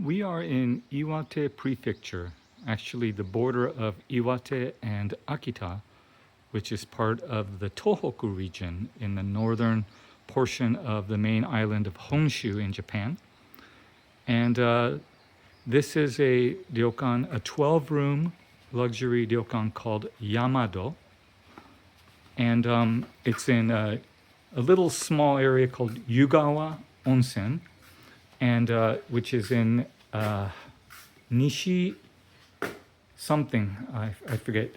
We are in Iwate Prefecture, actually the border of Iwate and Akita, which is part of the Tohoku region in the northern portion of the main island of Honshu in Japan. And this is a ryokan, a 12-room luxury ryokan called Yamado. And it's in a little small area called Yugawa Onsen, and which is in Nishi something, I forget,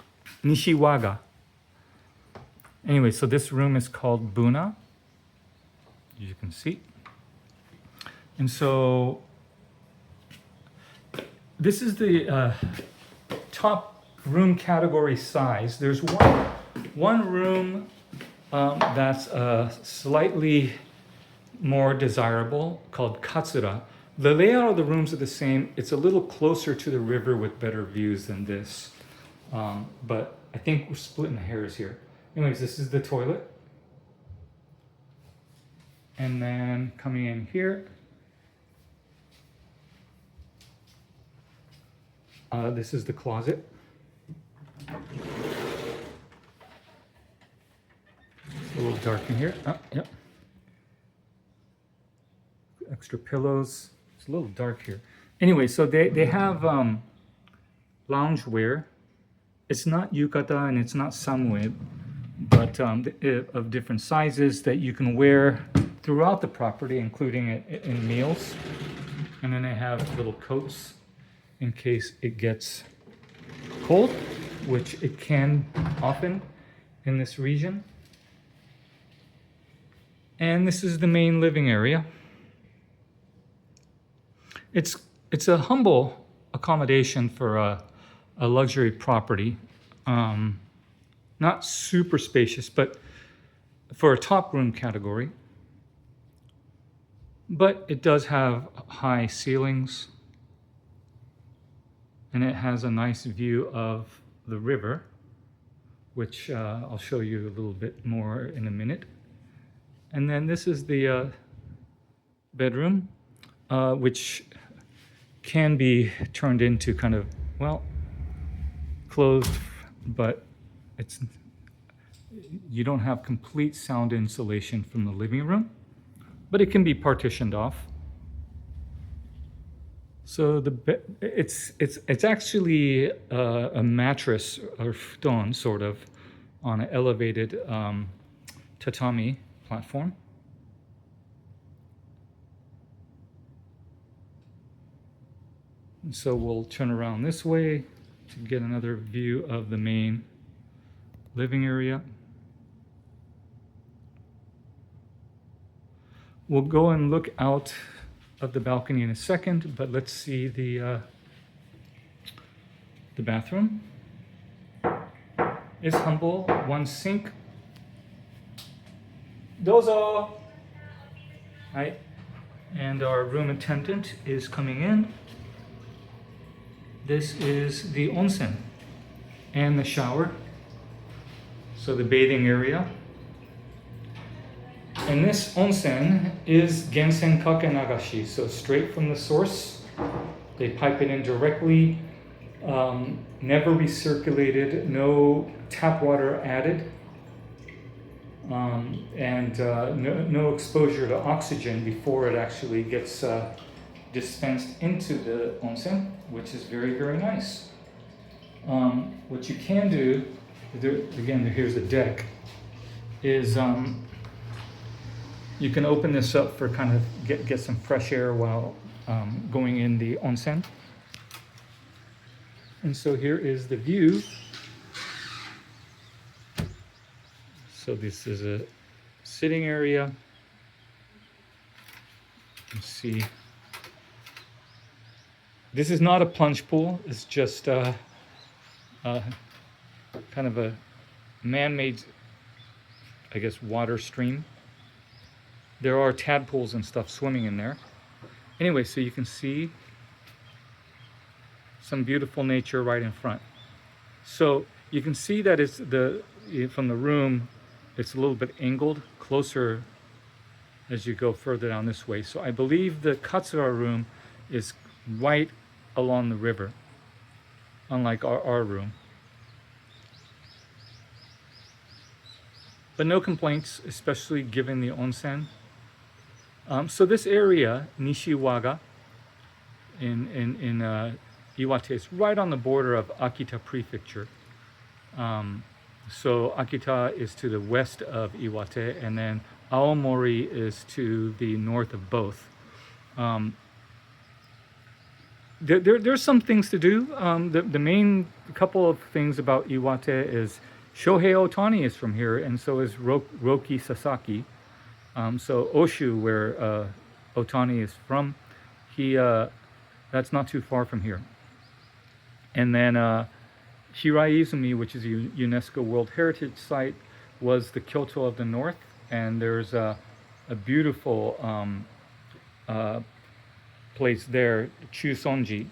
Nishiwaga. Anyway, so this room is called Buna, as you can see. And so this is the top room category size. There's one room that's slightly more desirable, called Katsura. The layout of the rooms are the same. It's a little closer to the river with better views than this. But I think we're splitting hairs here. Anyways, this is the toilet. And then coming in here, this is the closet. It's a little dark in here. Oh, yep. Extra pillows. It's a little dark here. Anyway, so they have loungewear. It's not yukata and it's not samue, but of different sizes that you can wear throughout the property, including in meals. And then they have little coats in case it gets cold, which it can often in this region. And this is the main living area. It's a humble accommodation for a luxury property. Not super spacious, but for a top room category. But it does have high ceilings, and it has a nice view of the river, which I'll show you a little bit more in a minute. And then this is the bedroom, which can be turned into kind of, well, closed, but you don't have complete sound insulation from the living room, but it can be partitioned off. So it's actually a mattress or futon, sort of, on an elevated tatami platform. And so we'll turn around this way to get another view of the main living area. We'll go and look out of the balcony in a second, but let's see the bathroom. It's humble, one sink. Dozo! Hi. And our room attendant is coming in. This is the onsen and the shower. So the bathing area. And this onsen is gensen kakenagashi, so straight from the source. They pipe it in directly, never recirculated, no tap water added, and no exposure to oxygen before it actually gets dispensed into the onsen, which is very, very nice. What you can do, again, here's the deck, is you can open this up for kind of get some fresh air while going in the onsen. And so here is the view. So this is a sitting area. You see, this is not a plunge pool. It's just kind of a man-made, I guess, water stream. There are tadpoles and stuff swimming in there. Anyway, so you can see some beautiful nature right in front. So you can see that it's from the room, it's a little bit angled, closer as you go further down this way. So I believe the Katsura room is right along the river, unlike our room. But no complaints, especially given the onsen. So this area, Nishiwaga, in Iwate, is right on the border of Akita Prefecture. So Akita is to the west of Iwate, and then Aomori is to the north of both. There's some things to do. The main couple of things about Iwate is Shohei Ohtani is from here, and so is Roki Sasaki. So Oshu, where Ohtani is from, that's not too far from here. And then Hiraiizumi, which is a UNESCO World Heritage Site, was the Kyoto of the North, and there's a beautiful place there, Chusonji,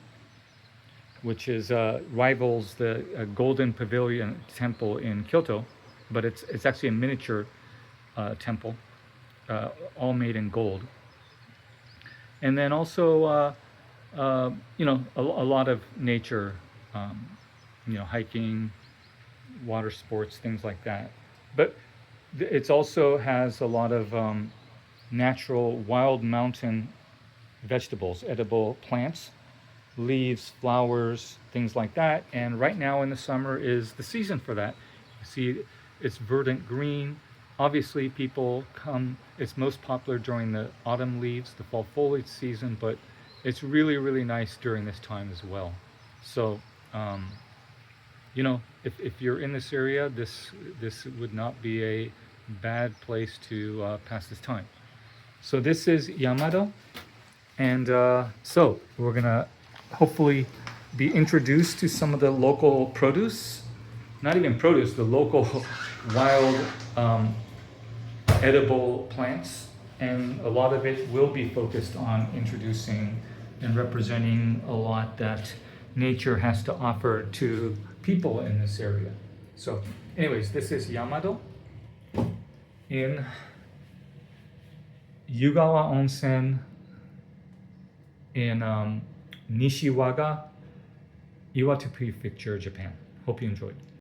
which is rivals the Golden Pavilion Temple in Kyoto, but it's actually a miniature temple, all made in gold. And then also, a lot of nature, hiking, water sports, things like that. But it also has a lot of natural wild mountain vegetables, edible plants, leaves, flowers, things like that. And right now in the summer is the season for that. You see, it's verdant green. Obviously, people come, it's most popular during the autumn leaves, the fall foliage season, but it's really, really nice during this time as well. So, if you're in this area, this would not be a bad place to pass this time. So this is Yamado, and so we're gonna hopefully be introduced to some of the local produce, not even produce, the local wild edible plants, and a lot of it will be focused on introducing and representing a lot that nature has to offer to people in this area. So anyways, this is Yamado in Yugawa Onsen in Nishiwaga, Iwate Prefecture, Japan. Hope you enjoyed.